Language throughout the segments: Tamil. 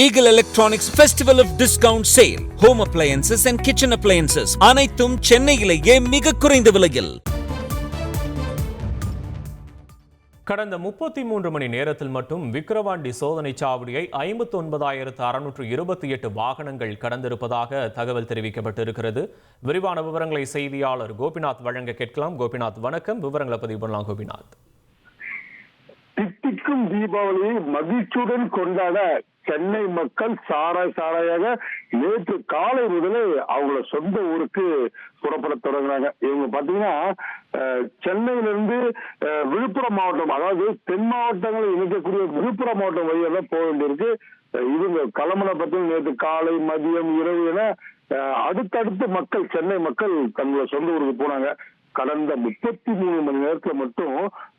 Eagle Electronics Festival of Discount Sale. Home appliances and kitchen appliances. அனைத்தும் சென்னையிலேயே மிக குறைந்த விலையில். கடந்த 33 மணி நேரத்தில் மட்டும் விக்கிரவாண்டி சோதனை சாவடியை 59,628 வாகனங்கள் கடந்திருப்பதாக தகவல் தெரிவிக்கப்பட்டிருக்கிறது. விரிவான விவரங்களை செய்தியாளர் கோபிநாத் வழங்க கேட்கலாம். கோபிநாத் வணக்கம். விவரங்களை பதிவு பண்ணலாம் கோபிநாத். தித்திக்கும் தீபாவளியை மகிழ்ச்சியுடன் கொண்டாட சென்னை மக்கள் சாராயாக நேற்று காலை முதலே அவங்கள சொந்த ஊருக்கு புறப்பட தொடங்குறாங்க. இவங்க பாத்தீங்கன்னா சென்னையிலிருந்து விழுப்புரம் மாவட்டம், அதாவது தென் மாவட்டங்களை இணைக்கக்கூடிய விழுப்புரம் மாவட்டம் வழியெல்லாம் போக வேண்டியிருக்கு. இவங்க கிளம்புன பார்த்தீங்கன்னா நேற்று காலை, மதியம், இரவு என அடுத்தடுத்து மக்கள், சென்னை மக்கள் தங்களோட சொந்த ஊருக்கு போனாங்க. கடந்த 33 மணி நேரத்துல மட்டும்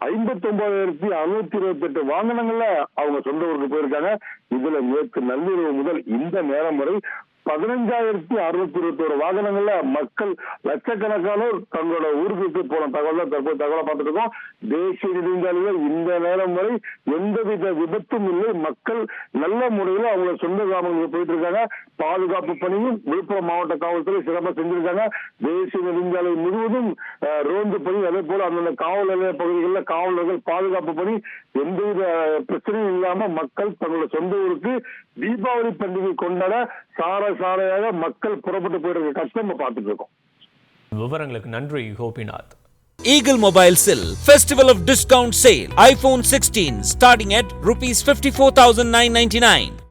59,628 வாகனங்கள்ல அவங்க சொந்த ஊருக்கு போயிருக்காங்க. இதுல நேற்று நள்ளிரவு முதல் இந்த நேரம் வரை 15,621 வாகனங்கள்ல மக்கள் லட்சக்கணக்கானோர் தங்களோட ஊருக்கு போன தகவல் தான் தற்போது தகவலை பார்த்துட்டு இருக்கோம். தேசிய நெடுஞ்சாலையில் இந்த நேரம் வரை எந்தவித விபத்தும் இல்லை. மக்கள் நல்ல முறையில அவங்க சொந்த கிராமங்களுக்கு போயிட்டு இருக்காங்க. பாதுகாப்பு பணியும் விழுப்புரம் மாவட்ட காவல்துறை சிறப்பாக செஞ்சிருக்காங்க. தேசிய நெடுஞ்சாலை முழுவதும் ரோந்து பணி, அதே போல அந்தந்த காவல் நிலைய பகுதிகளில் காவலர்கள் பாதுகாப்பு பணி, எந்தவித பிரச்சனையும் இல்லாம மக்கள் தங்களோட சொந்த ஊருக்கு தீபாவளி பண்டிகை கொண்டாட சாரையாக மக்கள் புறப்பட்டு போயிருக்க கஷ்டம் பார்த்துட்டு இருக்கோம். விவரங்களுக்கு நன்றி Gopinath. Eagle Mobilesil Festival of Discount Sale. iPhone 16 starting at rupees 54,999.